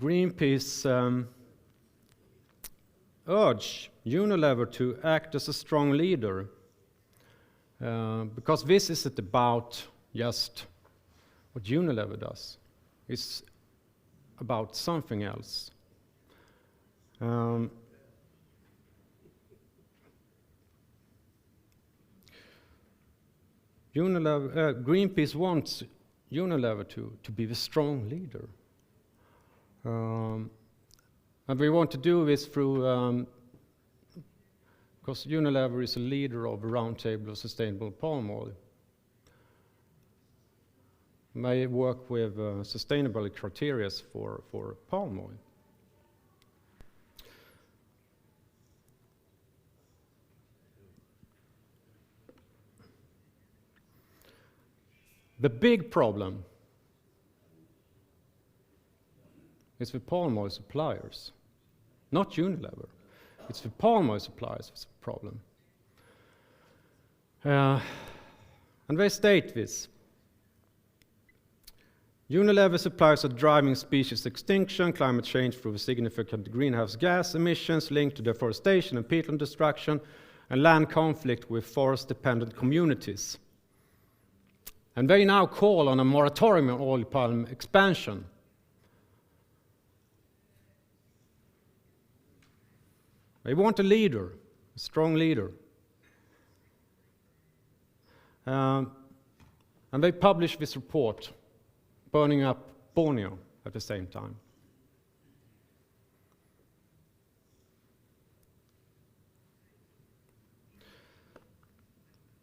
Greenpeace urged Unilever to act as a strong leader, because this isn't about just what Unilever does. It's about something else. Greenpeace wants Unilever to be the strong leader. And we want to do this through, because Unilever is a leader of the Roundtable of Sustainable Palm Oil. May work with sustainability criteria for palm oil. The big problem is the palm oil suppliers, not Unilever. It's the palm oil suppliers that's the problem. And they state this. Unilever suppliers are driving species extinction, climate change through significant greenhouse gas emissions linked to deforestation and peatland destruction, and land conflict with forest-dependent communities. And they now call on a moratorium on oil palm expansion. They want a leader, a strong leader. And they publish this report, burning up Borneo at the same time.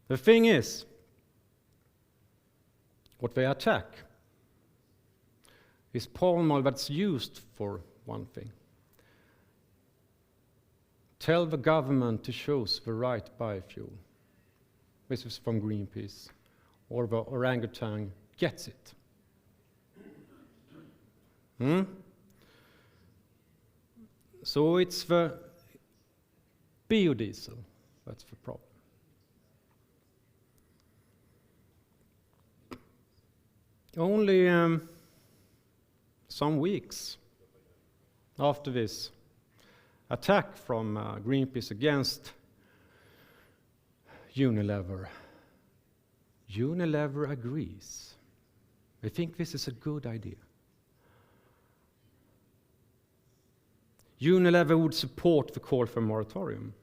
The thing is, what they attack is palm oil that's used for one thing. Tell the government to choose the right biofuel. This is from Greenpeace. Or the orangutan gets it. So it's the biodiesel that's the problem. Only some weeks after this attack from Greenpeace against Unilever, Unilever agrees. They think this is a good idea. Unilever would support the call for a moratorium.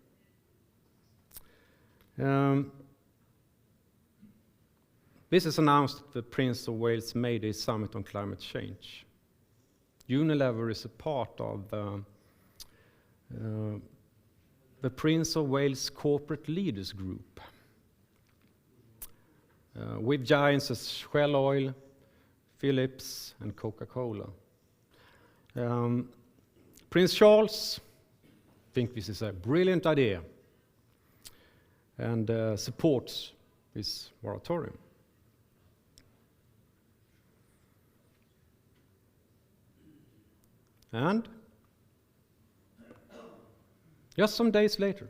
This is announced at the Prince of Wales May Day Summit on Climate Change. Unilever is a part of the Prince of Wales Corporate Leaders Group, with giants as Shell Oil, Philips, and Coca-Cola. Prince Charles thinks this is a brilliant idea and supports this moratorium. And just some days later,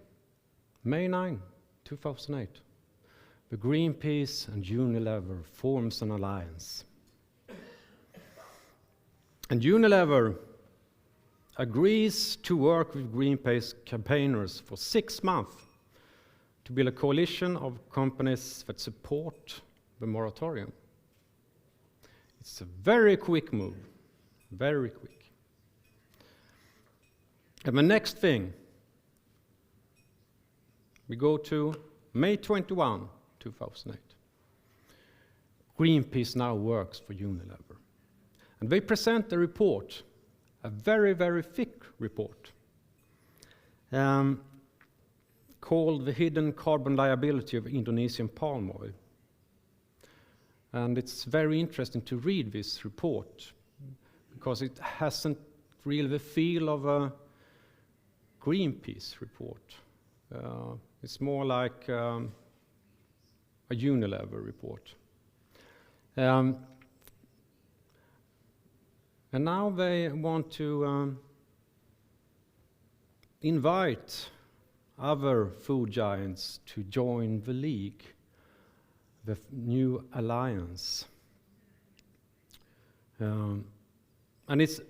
May 9, 2008, the Greenpeace and Unilever forms an alliance. And Unilever agrees to work with Greenpeace campaigners for 6 months to build a coalition of companies that support the moratorium. It's a very quick move, very quick. And the next thing, we go to May 21, 2008. Greenpeace now works for Unilever. And they present a report, a very, very thick report, called The Hidden Carbon Liability of Indonesian Palm Oil. And it's very interesting to read this report, because it hasn't really the feel of a Greenpeace report. It's more like a Unilever report. And now they want to invite other food giants to join the league, the new alliance. And it's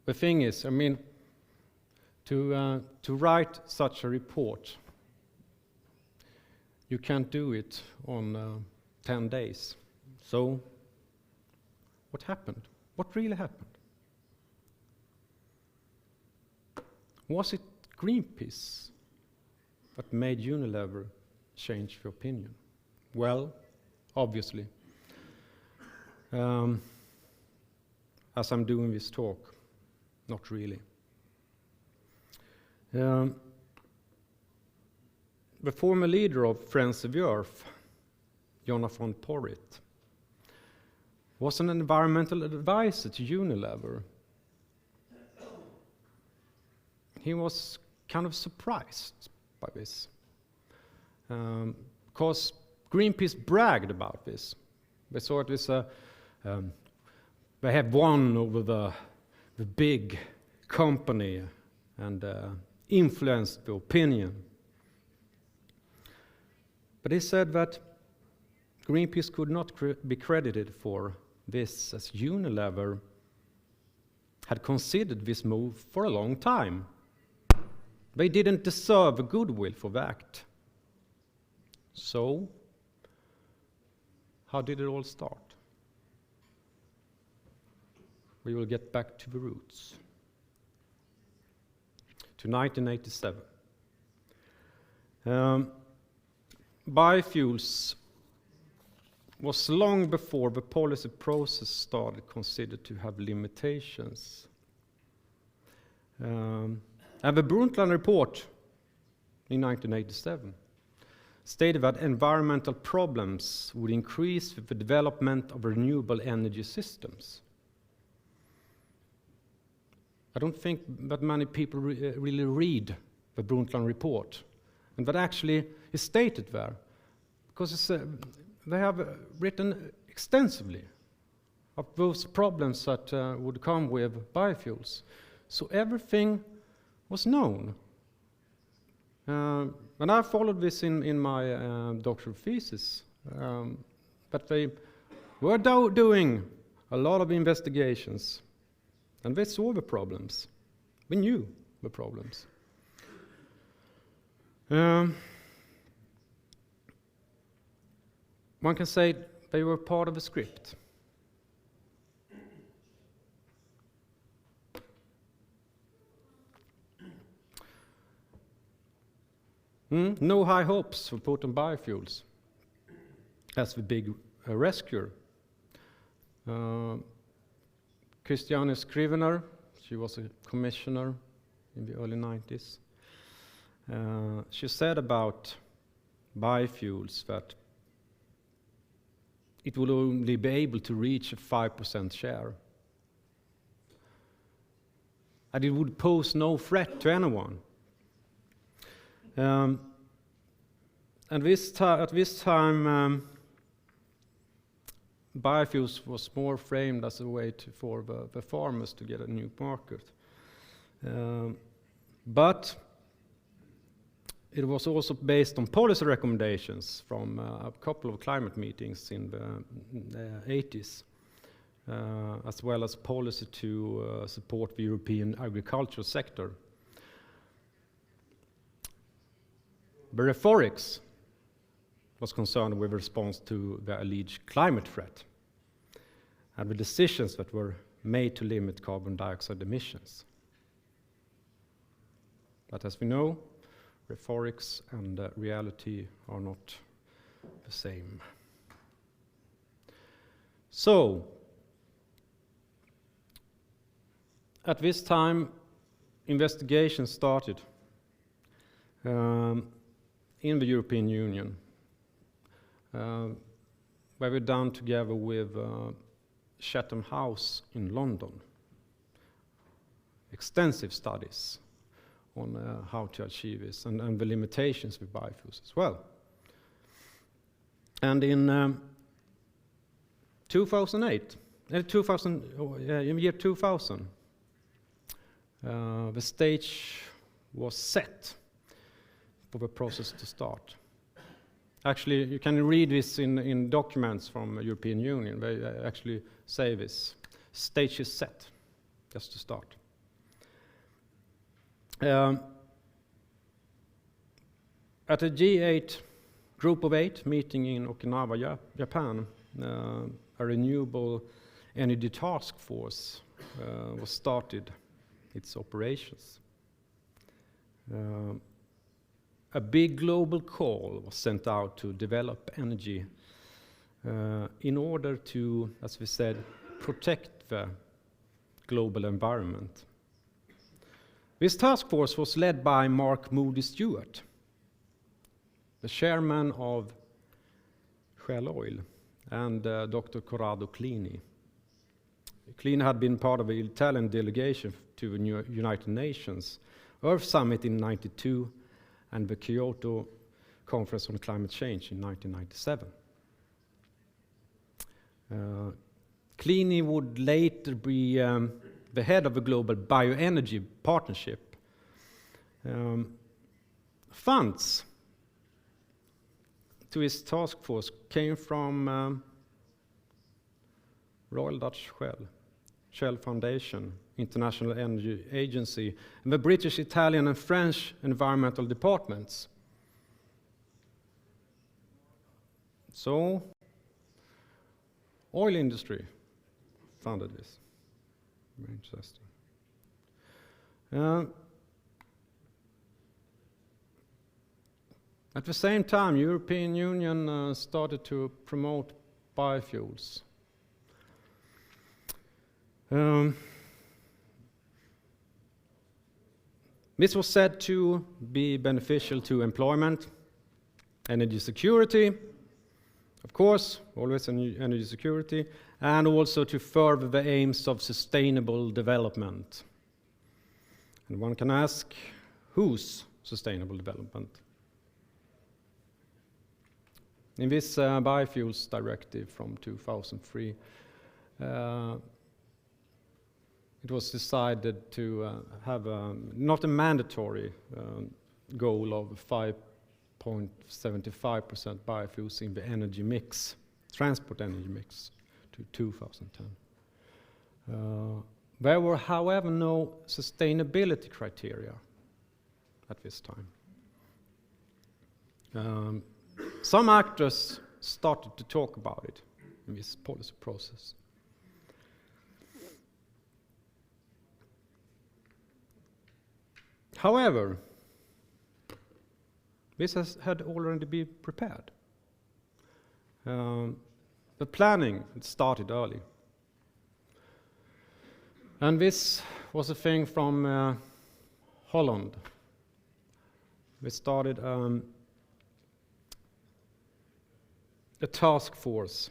the thing is, I mean, to write such a report, you can't do it on 10 days. So, what happened? What really happened? Was it Greenpeace that made Unilever change their opinion? Well, obviously. As I'm doing this talk, not really. The former leader of Friends of the Earth, Jonathan Porritt, was an environmental advisor to Unilever. He was kind of surprised by this, because Greenpeace bragged about this. They saw it as they have won over the big company and influenced the opinion. But he said that Greenpeace could not be credited for this, as Unilever had considered this move for a long time. They didn't deserve a goodwill for the act. So, how did it all start? We will get back to the roots. To 1987. Biofuels was long before the policy process started considered to have limitations. And the Brundtland report in 1987 stated that environmental problems would increase with the development of renewable energy systems. I don't think that many people really read the Brundtland report, and that actually is stated there, because they have written extensively of those problems that would come with biofuels. So everything was known. And I followed this in my doctoral thesis, but they were doing a lot of investigations, and they saw the problems. We knew the problems. One can say they were part of the script. No high hopes were put on biofuels as the big rescuer. Christiane Scrivener, she was a commissioner in the early 90s. She said about biofuels that it would only be able to reach a 5% share. And it would pose no threat to anyone. And at this time, biofuels was more framed as a way for the farmers to get a new market. But it was also based on policy recommendations from a couple of climate meetings in the 80s, as well as policy to support the European agricultural sector. The rhetorics was concerned with response to the alleged climate threat and the decisions that were made to limit carbon dioxide emissions. But as we know, rhetorics and reality are not the same. So, at this time, investigations started in the European Union. Where we're done together with Chatham House in London. Extensive studies on how to achieve this and the limitations with biofuels as well. And in in the year 2000, the stage was set for the process to start. Actually, you can read this in documents from the European Union. They actually say this. Stage is set, just to start. At a G8 group of 8 meeting in Okinawa, Japan, a renewable energy task force was started its operations. A big global call was sent out to develop energy in order to, as we said, protect the global environment. This task force was led by Mark Moody Stewart, the chairman of Shell Oil, and Dr. Corrado Clini. Clini had been part of the Italian delegation to the United Nations Earth Summit in 1992 and the Kyoto Conference on Climate Change in 1997. Clini would later be the head of the global bioenergy partnership. Funds to his task force came from Royal Dutch Shell Foundation, International Energy Agency, and the British, Italian, and French environmental departments. So, oil industry funded this. Very interesting. At the same time, European Union started to promote biofuels. This was said to be beneficial to employment, energy security, of course, always energy security, and also to further the aims of sustainable development. And one can ask, whose sustainable development? In this biofuels directive from 2003, it was decided to have not a mandatory goal of 5.75% biofuels in the energy mix, transport energy mix, to 2010. There were, however, no sustainability criteria at this time. Some actors started to talk about it in this policy process. However, this had already been prepared. The planning started early. And this was a thing from Holland. We started a task force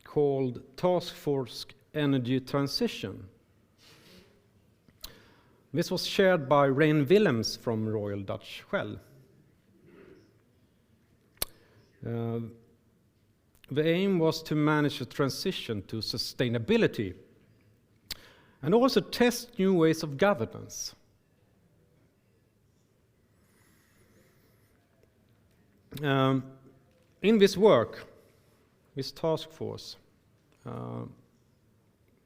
called Task Force Energy Transition. This was chaired by Rein Willems from Royal Dutch Shell. The aim was to manage a transition to sustainability and also test new ways of governance. In this work, this task force,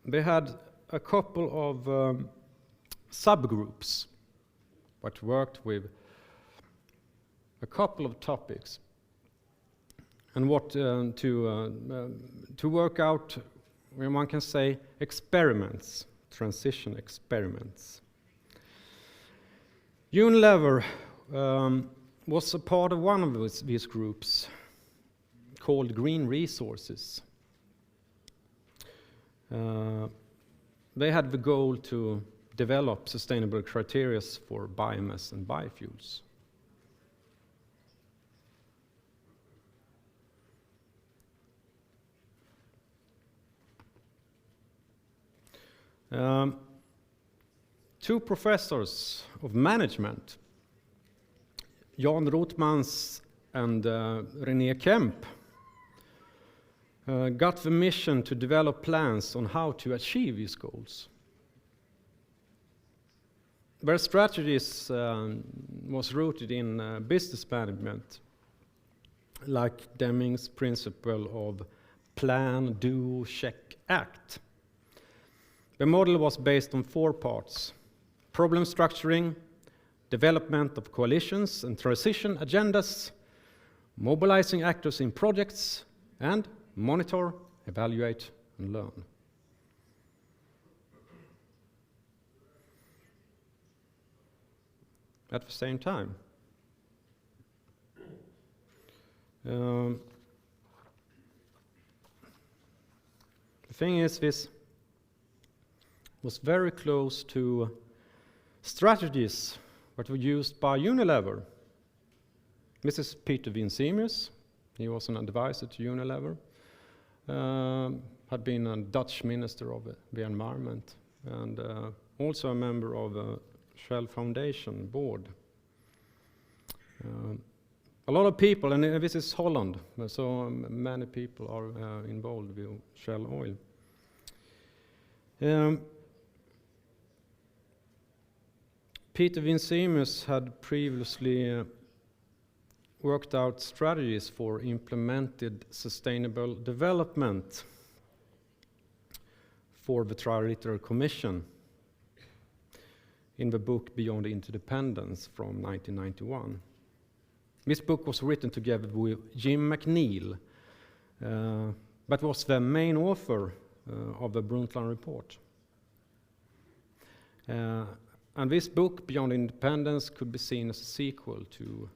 they had a couple of subgroups that worked with a couple of topics and what to work out, when one can say, experiments, transition experiments. Unilever was a part of one of these groups called Green Resources. They had the goal to develop sustainable criteria for biomass and biofuels. Two professors of management, Jan Rothmans and René Kemp, got the mission to develop plans on how to achieve these goals. Their strategies was rooted in business management, like Deming's principle of plan, do, check, act. The model was based on 4 parts: problem structuring, development of coalitions and transition agendas, mobilizing actors in projects, and monitor, evaluate, and learn. At the same time, the thing is, this was very close to strategies that were used by Unilever. This is Peter Winsemius. He was an advisor to Unilever. Had been a Dutch minister of the environment, and also a member of the Shell Foundation board. A lot of people, and this is Holland, so many people are involved with Shell oil. Peter Winsemius had previously worked out strategies for implemented sustainable development for the Trilateral Commission in the book Beyond Interdependence from 1991. This book was written together with Jim McNeill, but was the main author of the Brundtland Report. And this book, Beyond Independence, could be seen as a sequel to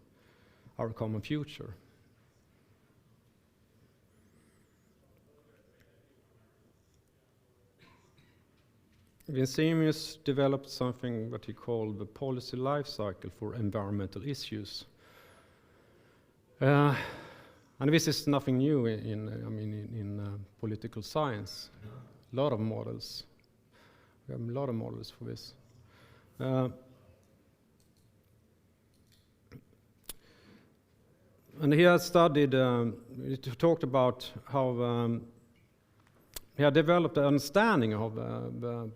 Our Common Future. Winsemius developed something that he called the policy life cycle for environmental issues. And this is nothing new in political science. A lot of models. We have a lot of models for this. And he has studied, he talked about how he had developed an understanding of the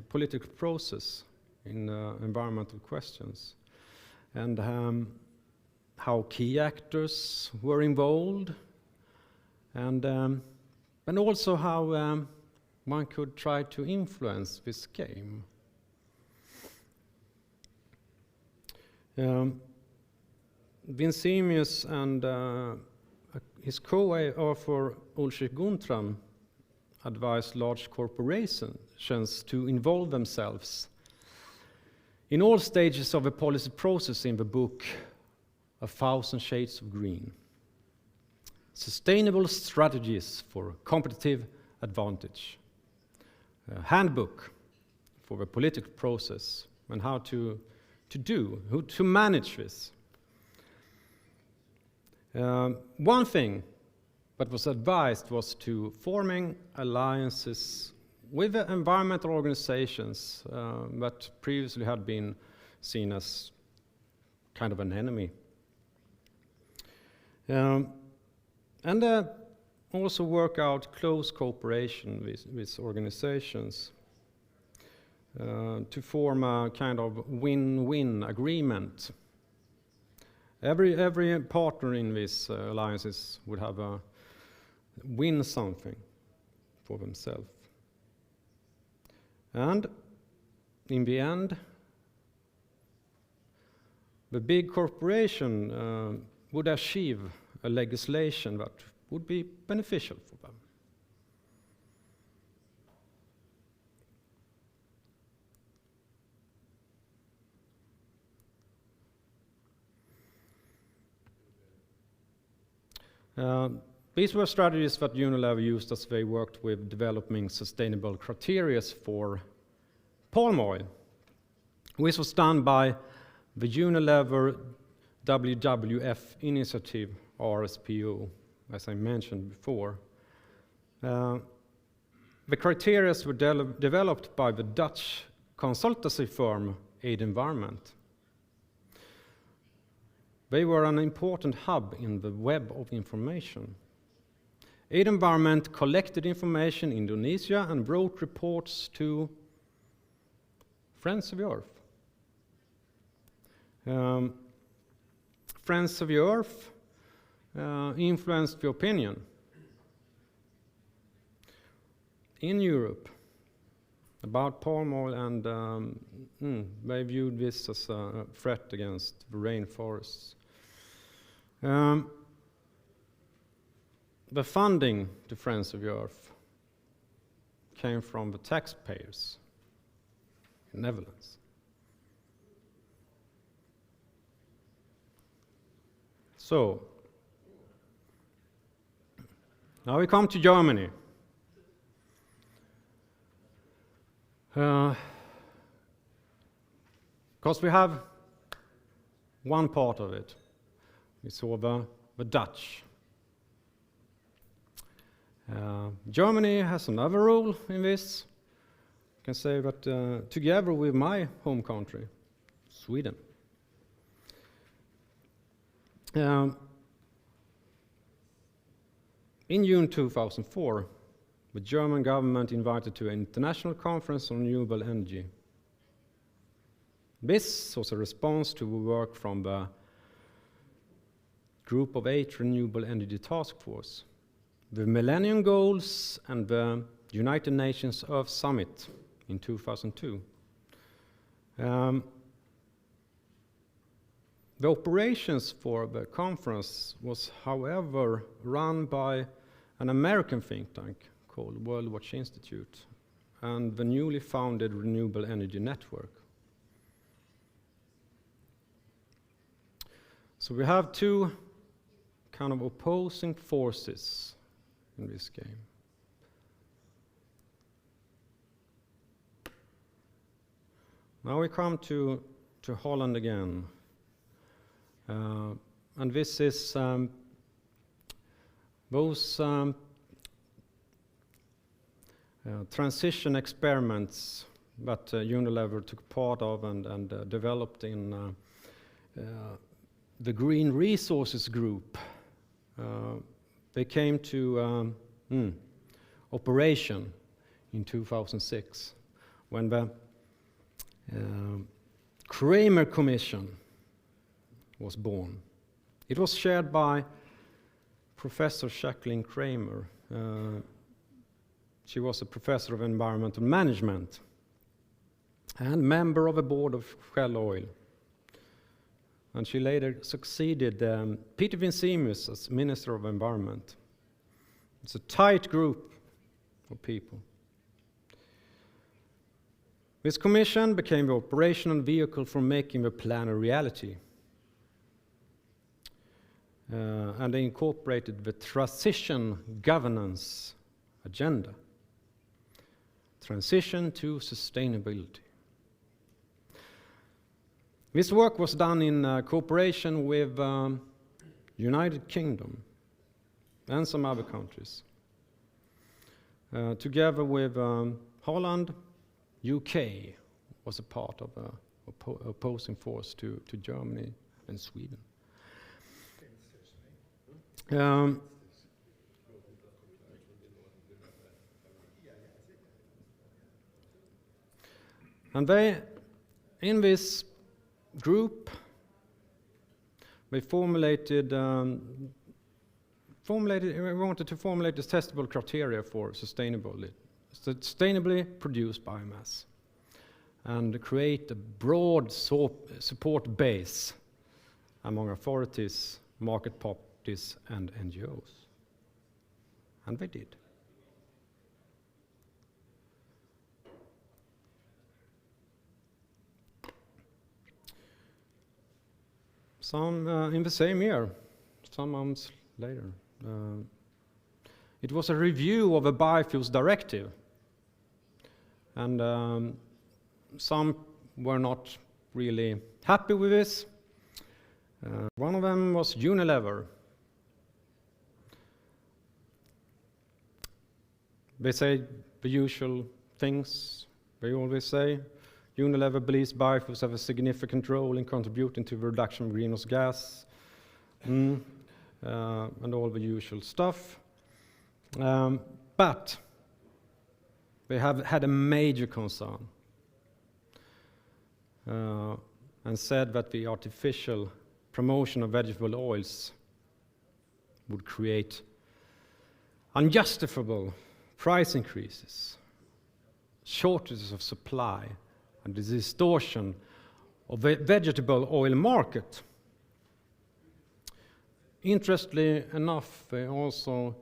political process in environmental questions, and how key actors were involved, and also how one could try to influence this game. Winsemius and his co-author Ulrich Guntram advised large corporations to involve themselves in all stages of the policy process in the book A Thousand Shades of Green: Sustainable Strategies for Competitive Advantage, a handbook for the political process and how to manage this. One thing that was advised was to forming alliances with the environmental organizations that previously had been seen as kind of an enemy. And also work out close cooperation with organizations to form a kind of win-win agreement. Every partner in these alliances would have a win something for themselves. And in the end, the big corporation would achieve a legislation that would be beneficial for them. These were strategies that Unilever used as they worked with developing sustainable criteria for palm oil, which was done by the Unilever WWF initiative, RSPO, as I mentioned before. The criteria were developed by the Dutch consultancy firm Aidenvironment. They were an important hub in the web of information. Aidenvironment collected information in Indonesia and wrote reports to Friends of the Earth. Friends of the Earth influenced the opinion in Europe about palm oil, and they viewed this as a threat against the rainforests. The funding to Friends of the Earth came from the taxpayers in the Netherlands. So, now we come to Germany. Because we have one part of it. We saw the Dutch. Germany has another rule in this. I can say that together with my home country, Sweden. In June 2004, the German government invited to an international conference on renewable energy. This was a response to the work from the Group of 8 Renewable Energy Task Force, the Millennium Goals, and the United Nations Earth Summit in 2002. The operations for the conference was, however, run by an American think tank called World Watch Institute and the newly founded Renewable Energy Network. So we have two kind of opposing forces in this game. Now we come to Holland again. And this is those transition experiments that Unilever took part of and developed in the Green Resources Group. They came to operation in 2006 when the Kramer Commission was born. It was chaired by Professor Jacqueline Kramer. She was a professor of environmental management and member of a board of Shell Oil. And she later succeeded Peter Vincemius as Minister of Environment. It's a tight group of people. This commission became the operational vehicle for making the plan a reality. And they incorporated the transition governance agenda. Transition to sustainability. This work was done in cooperation with United Kingdom and some other countries. Together with Holland, UK was a part of the opposing force to Germany and Sweden. And they, in this group, they we wanted to formulate the testable criteria for sustainably produced biomass and create a broad support base among authorities, market parties, and NGOs. And they did. In the same year, some months later, it was a review of a biofuels directive, and some were not really happy with this. One of them was Unilever. They say the usual things they always say. Unilever believes biofuels have a significant role in contributing to the reduction of greenhouse gas, and all the usual stuff. But they have had a major concern and said that the artificial promotion of vegetable oils would create unjustifiable price increases. shortages of supply and the distortion of the vegetable oil market. Interestingly enough, they also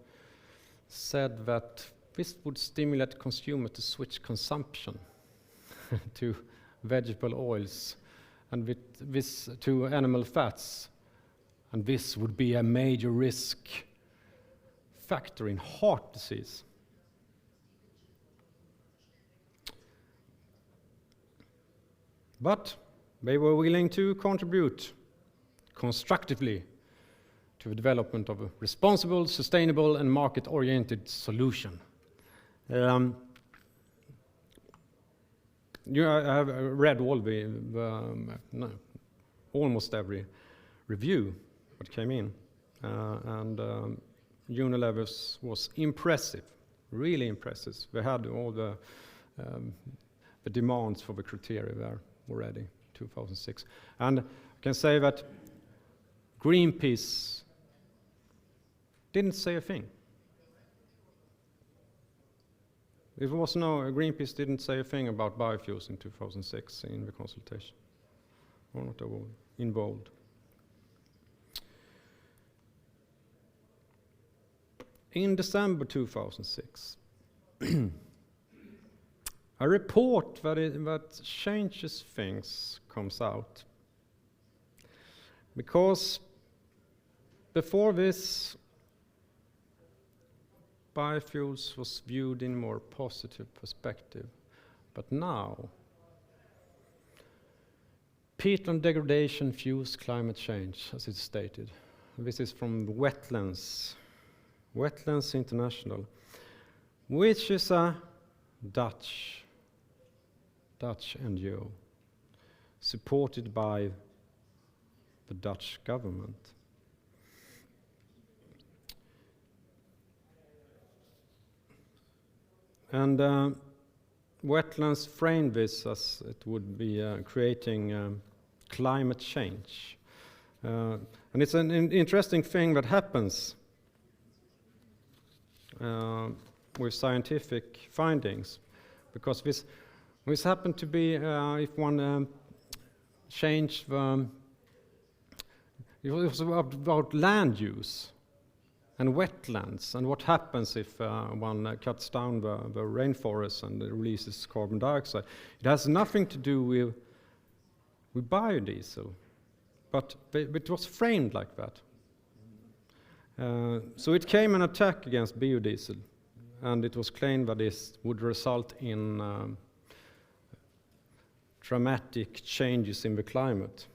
said that this would stimulate consumers to switch consumption to vegetable oils and with this to animal fats, and this would be a major risk factor in heart disease. But they were willing to contribute constructively to the development of a responsible, sustainable, and market-oriented solution. I have read all almost every review that came in, and Unilever was impressive, really impressive. They had all the demands for the criteria there already, 2006. And I can say that Greenpeace didn't say a thing. Greenpeace didn't say a thing about biofuels in 2006 in the consultation. Or not involved. In December 2006, a report that changes things comes out. Because before this, biofuels was viewed in more positive perspective. But now, peatland degradation fuels climate change, as it's stated. This is from Wetlands International, which is a Dutch NGO supported by the Dutch government. And Wetlands framed this as it would be creating climate change. And it's an interesting thing that happens with scientific findings, because this happened to be, if one changed it was about land use and wetlands, and what happens if one cuts down the rainforest and releases carbon dioxide. It has nothing to do with biodiesel, but it was framed like that. So it came an attack against biodiesel, and it was claimed that this would result in dramatic changes in the climate.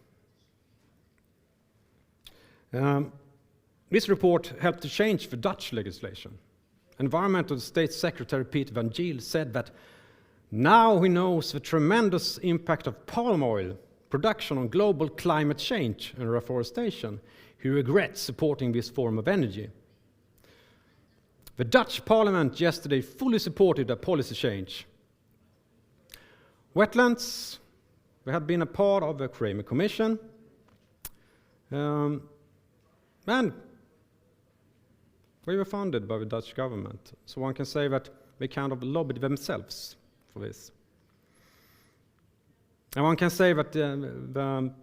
This report helped to change the Dutch legislation. Environmental State Secretary Peter van Giel said that now he knows the tremendous impact of palm oil production on global climate change and reforestation. He regrets supporting this form of energy. The Dutch Parliament yesterday fully supported a policy change. Wetlands, we had been a part of the Kramer Commission, and we were funded by the Dutch government. So one can say that they kind of lobbied themselves for this. And one can say that the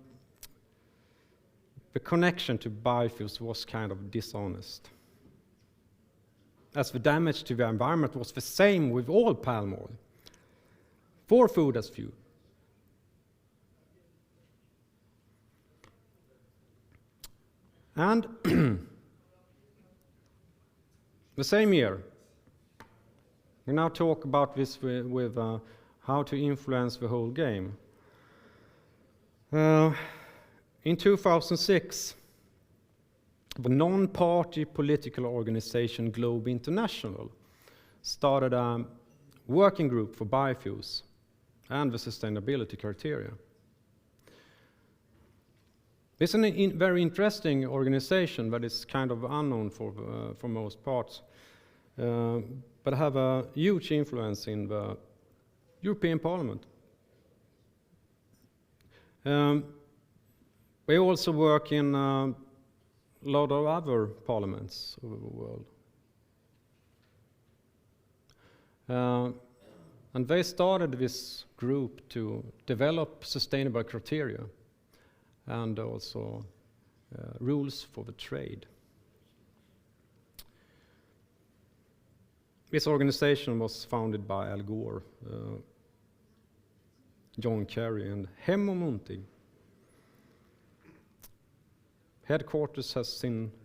connection to biofuels was kind of dishonest, as the damage to the environment was the same with all palm oil, for food as fuel. And the same year, we now talk about this with how to influence the whole game. In 2006, the non-party political organization Globe International started a working group for biofuels and the sustainability criteria. It's a very interesting organization, but it's kind of unknown for most parts, but have a huge influence in the European Parliament. We also work in a lot of other parliaments over the world. And they started this group to develop sustainable criteria and also rules for the trade. This organization was founded by Al Gore, John Kerry, and Hemmo Muntig. Headquarters has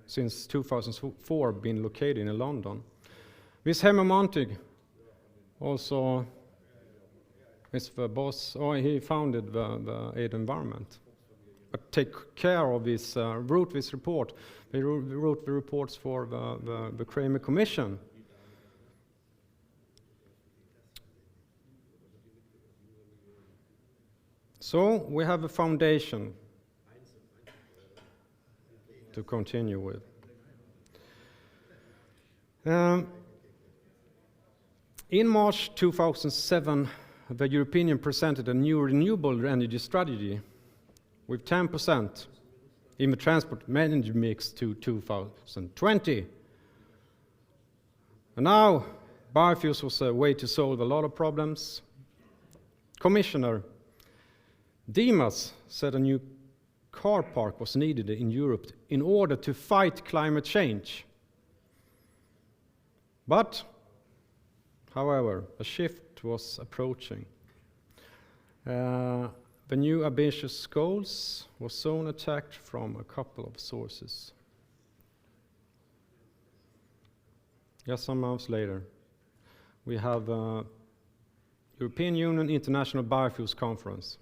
since 2004 been located in London. This Hemmo Muntig also is the boss, he founded the Aidenvironment. But take care of this, wrote this report. They wrote the reports for the Kramer Commission. So we have a foundation to continue with. In March 2007, the European Union presented a new renewable energy strategy with 10% in the transport energy mix to 2020. And now, biofuels was a way to solve a lot of problems. Commissioner Dimas said a new car park was needed in Europe in order to fight climate change. But, however, a shift was approaching. The new ambitious goals were soon attacked from a couple of sources. Just some months later, we have European Union International Biofuels Conference.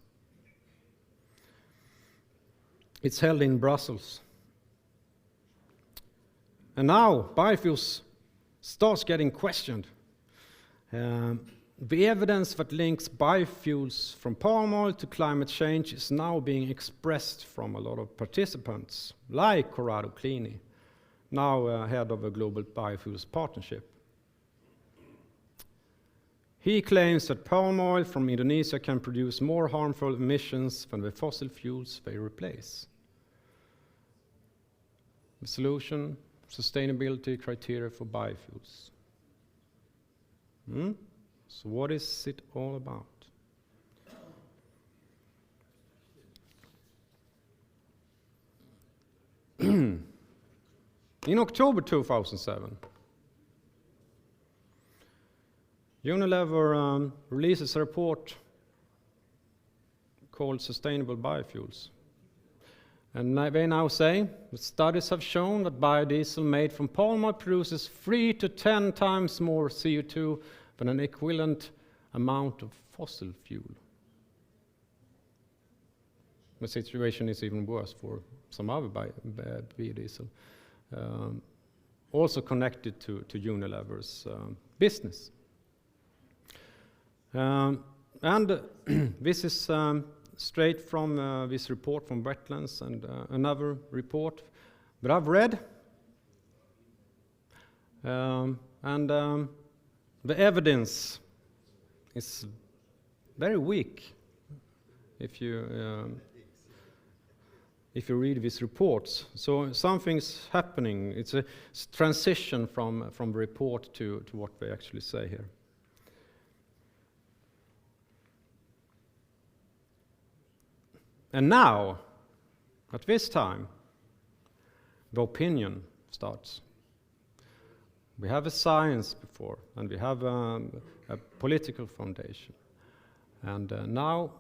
It's held in Brussels. And now biofuels starts getting questioned. The evidence that links biofuels from palm oil to climate change is now being expressed from a lot of participants, like Corrado Clini, now head of the Global Biofuels Partnership. He claims that palm oil from Indonesia can produce more harmful emissions than the fossil fuels they replace. The solution, sustainability criteria for biofuels. So what is it all about? In October 2007, Unilever releases a report called Sustainable Biofuels. And they now say that studies have shown that biodiesel made from palm oil produces 3 to 10 times more CO2 than an equivalent amount of fossil fuel. The situation is even worse for some other biodiesel, also connected to Unilever's business. And this is straight from this report from Wetlands and another report that I've read. The evidence is very weak if you read these reports. So something's happening. It's a transition from the report to what they actually say here. And now, at this time, the opinion starts. We have a science before, and we have a political foundation. And now,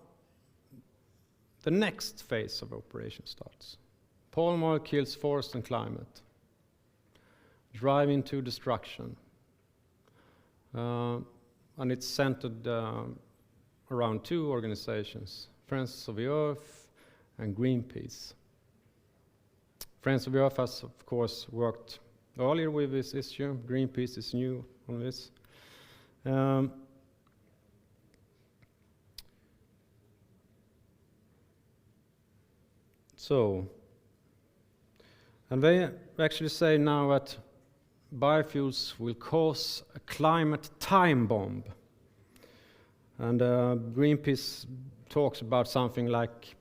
the next phase of operation starts. Palm oil kills forest and climate, driving to destruction. And it's centered around two organizations, Friends of the Earth and Greenpeace. Friends of the Earth has, of course, worked earlier with this issue. Greenpeace is new on this. And they actually say now that biofuels will cause a climate time bomb. And Greenpeace talks about something like,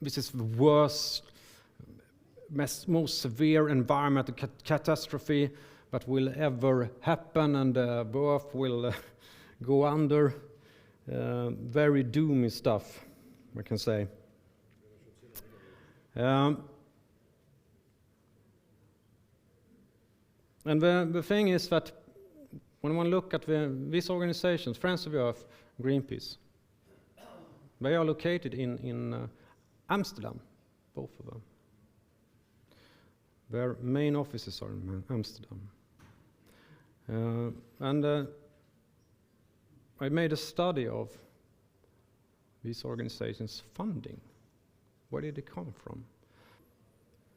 this is the worst, most severe environmental catastrophe that will ever happen, and the Earth will go under very doomy stuff, I can say. And the thing is that when one look at these organizations, Friends of the Earth, Greenpeace, they are located in Amsterdam, both of them. Their main offices are in Amsterdam. And I made a study of these organizations' funding. Where did it come from?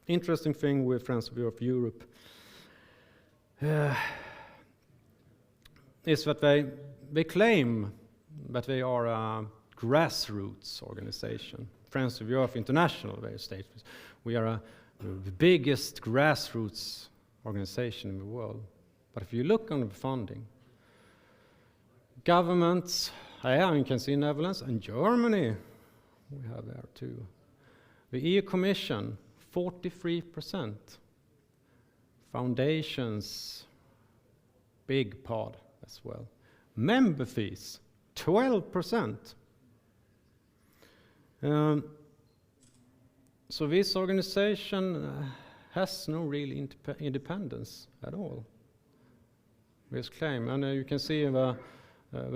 Interesting thing with Friends of the Earth Europe is that they claim that they are a grassroots organization. Friends of the Earth International, they state, we are the biggest grassroots organization in the world. But if you look on the funding, governments, you can see Netherlands and Germany, we have there too. The EU Commission, 43%. Foundations, big part as well. Member fees, 12%. So this organization has no real independence at all. This claim, and you can see the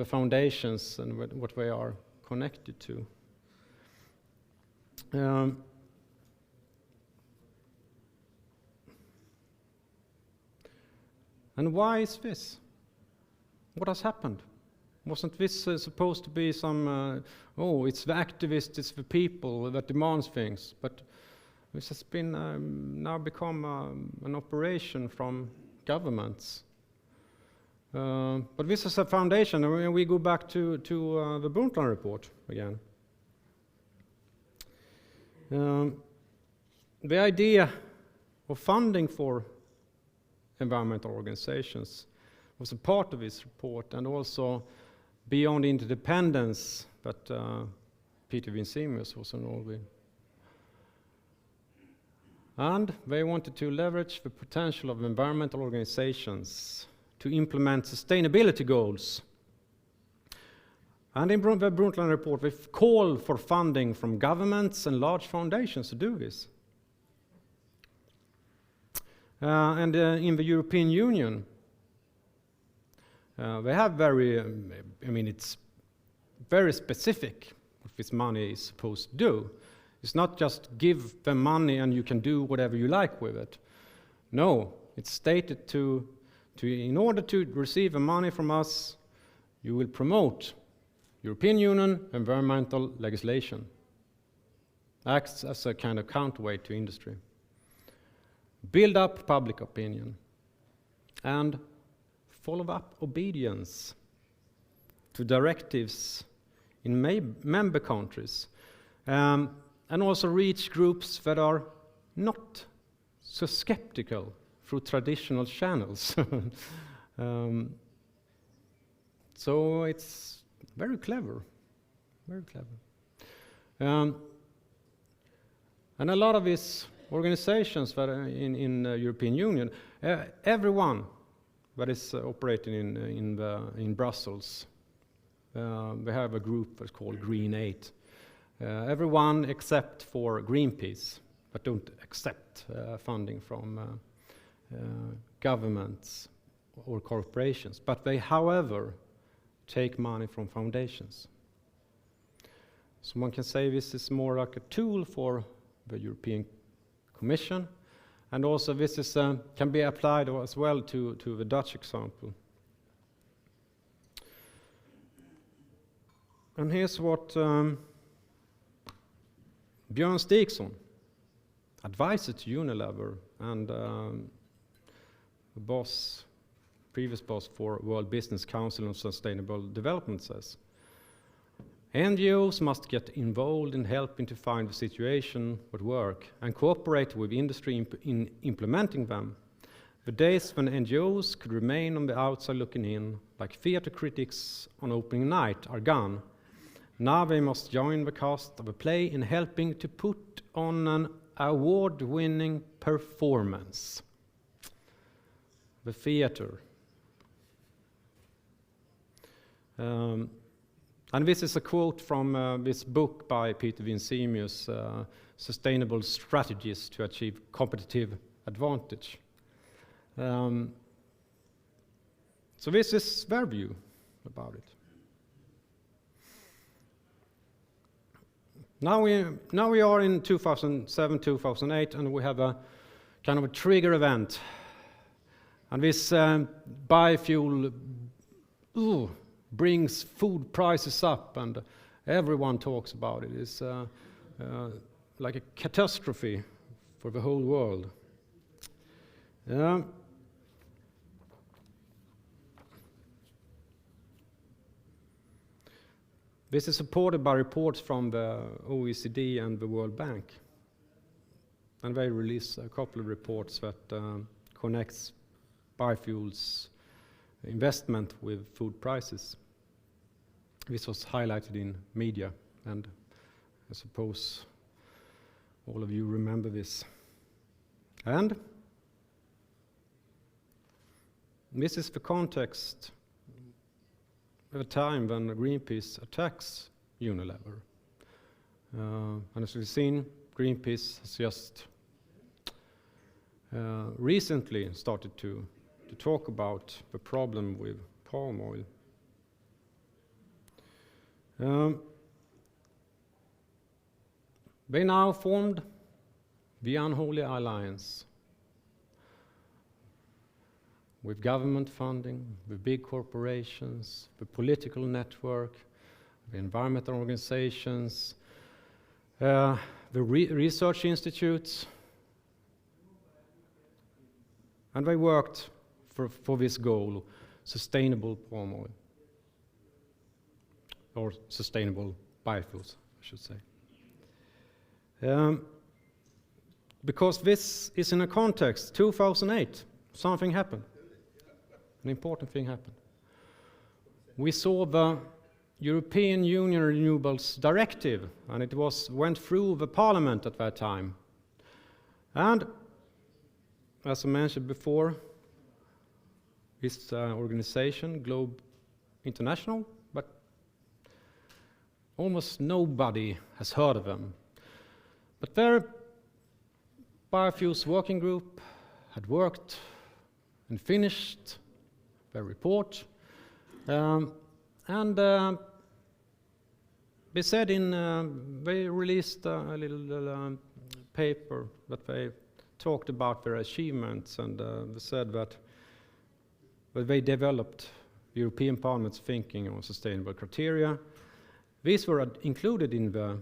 foundations and what they are connected to. And why is this? What has happened? Wasn't this supposed to be some, it's the activists, it's the people that demands things, but this has been now become an operation from governments. But this is a foundation, and we go back to the Brundtland report again. The idea of funding for environmental organizations was a part of this report, and also beyond interdependence that Peter Winsemius was involved with. And they wanted to leverage the potential of environmental organizations to implement sustainability goals. And in the Brundtland report, they call for funding from governments and large foundations to do this. And in the European Union, they have it's very specific what this money is supposed to do. It's not just give them money and you can do whatever you like with it. No, it's stated to in order to receive the money from us, you will promote European Union environmental legislation. Acts as a kind of counterweight to industry. Build up public opinion and follow up obedience to directives in member countries, and also reach groups that are not so skeptical through traditional channels. So it's very clever, very clever. And a lot of these organizations that are in the European Union, everyone that is operating in Brussels, they have a group that's called Green 8. Everyone except for Greenpeace, but don't accept funding from governments or corporations. But they, however, take money from foundations. So one can say this is more like a tool for the European Commission, and also this is can be applied as well to the Dutch example. And here's what Björn Stigson, advisor to Unilever and the previous boss for World Business Council on Sustainable Development, says, NGOs must get involved in helping to find the situation at work and cooperate with industry in implementing them. The days when NGOs could remain on the outside looking in, like theater critics on opening night, are gone. Now they must join the cast of a play in helping to put on an award-winning performance. The theater. And this is a quote from this book by Peter Vincemius, Sustainable Strategies to Achieve Competitive Advantage. So this is their view about it. Now we are in 2007, 2008, and we have a kind of a trigger event. And this biofuel brings food prices up, and everyone talks about it. It's like a catastrophe for the whole world. This is supported by reports from the OECD and the World Bank. And they release a couple of reports that connects biofuels investment with food prices. This was highlighted in media, and I suppose all of you remember this. And this is the context at a time when Greenpeace attacks Unilever. And as we've seen, Greenpeace has just recently started to talk about the problem with palm oil. They now formed the Unholy Alliance with government funding, with big corporations, the political network, the environmental organizations, the research institutes, and they worked for this goal, sustainable palm oil, or sustainable biofuels, I should say. Because this is in a context, 2008, something happened. An important thing happened. We saw the European Union Renewables Directive, and it went through the Parliament at that time. And as I mentioned before, this organization, Globe International, but almost nobody has heard of them. But their biofuels working group had worked and finished their report, and they said they released a little paper that they talked about their achievements, and they said that they developed the European Parliament's thinking on sustainable criteria. These were included in the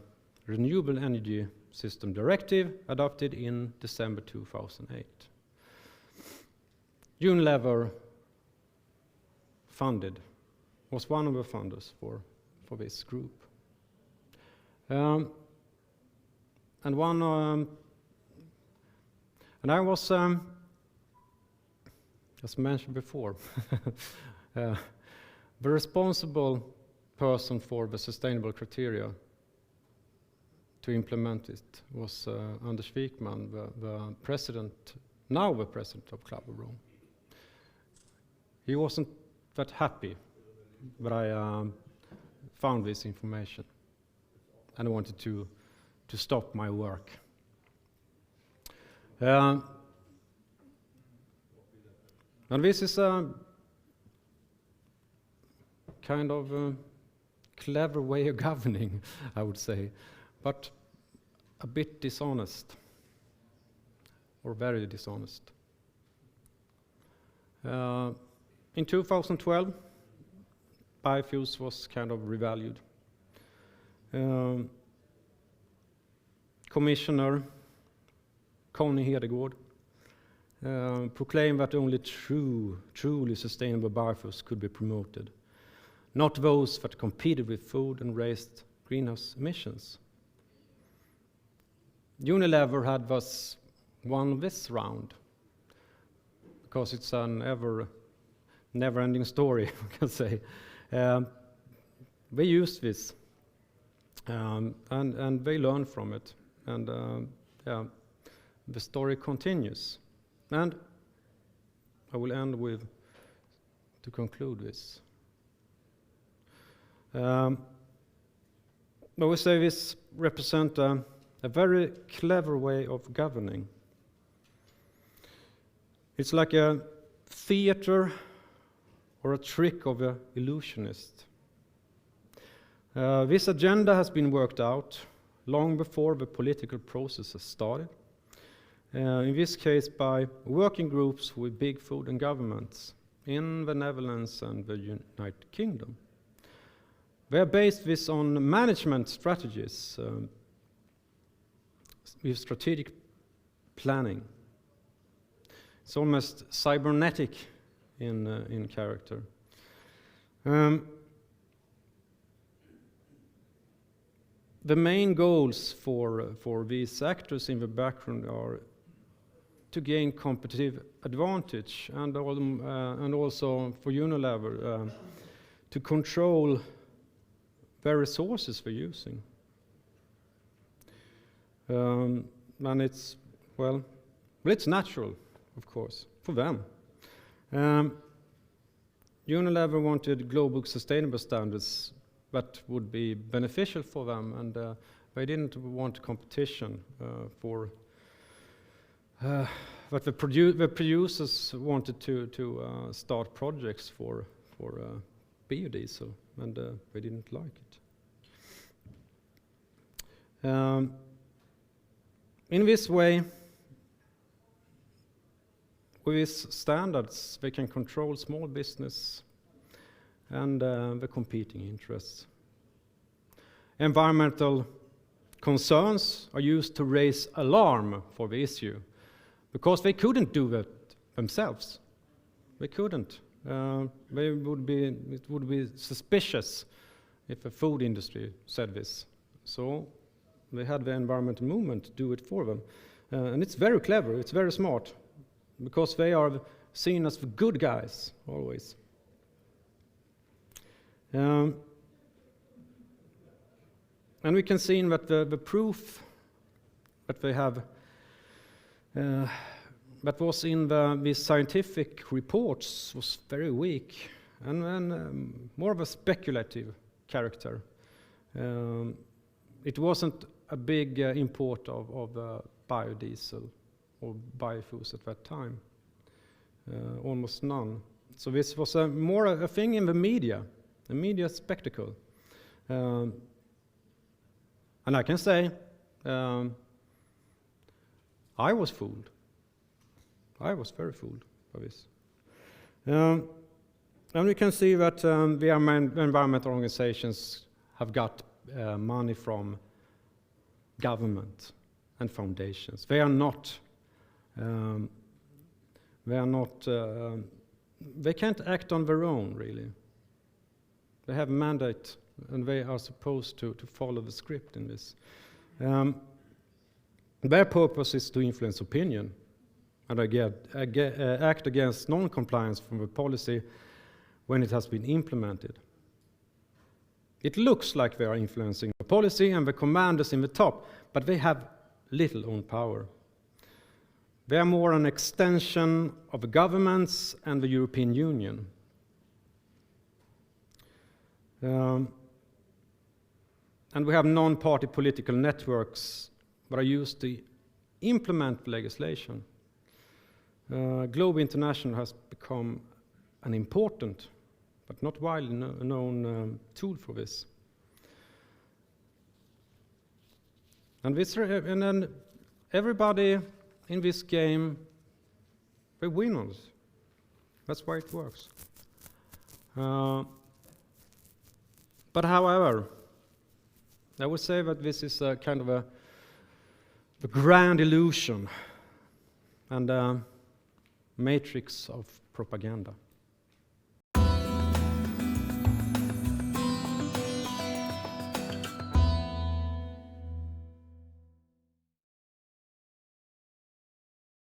Renewable Energy System Directive adopted in December 2008. Unilever was one of the funders for this group. And I was, as mentioned before, the responsible person for the sustainable criteria to implement it was Anders Wijkman, the president, now the president of Club of Rome. He wasn't that happy that I found this information, and I wanted to stop my work. And this is a kind of a clever way of governing, I would say, but a bit dishonest, or very dishonest. In 2012, biofuels was kind of revalued. Commissioner Connie Hedegaard proclaimed that only truly sustainable biofuels could be promoted, not those that competed with food and raised greenhouse emissions. Unilever had thus won this round, because it's an never-ending story, I can say. They used this, and they learned from it, and the story continues. And I will end with, to conclude this. But we say this represents a very clever way of governing. It's like a theater or a trick of an illusionist. This agenda has been worked out long before the political process has started. In this case by working groups with big food and governments in the Netherlands and the United Kingdom. They are based this on management strategies with strategic planning. It's almost cybernetic in character. The main goals for these actors in the background are to gain competitive advantage, and also for Unilever to control the resources they're using. And it's, well, it's natural, of course, for them. Unilever wanted global sustainable standards that would be beneficial for them, and they didn't want competition but the producers wanted to start projects for biodiesel, and they didn't like it. In this way, with these standards, they can control small business and the competing interests. Environmental concerns are used to raise alarm for the issue, because they couldn't do that themselves. They couldn't. It would be suspicious if the food industry said this. So they had the environmental movement do it for them. And it's very clever, it's very smart, because they are seen as the good guys, always. And we can see that the proof that they have that was in these scientific reports was very weak and more of a speculative character. It wasn't a big import of biodiesel or biofuels at that time, almost none. So this was more a thing in the media, a media spectacle. And I can say, I was fooled. I was very fooled by this. And we can see that the environmental organizations have got money from government and foundations. They can't act on their own, really. They have a mandate, and they are supposed to follow the script in this. Their purpose is to influence opinion and act against non-compliance from the policy when it has been implemented. It looks like they are influencing the policy and the commanders in the top, but they have little own power. They are more an extension of the governments and the European Union. And we have non-party political networks that are used to implement legislation. Global International has become an important, but not widely known tool for this. And then everybody in this game, they win on it. That's why it works. But however, I would say that this is a kind of a grand illusion and a matrix of propaganda.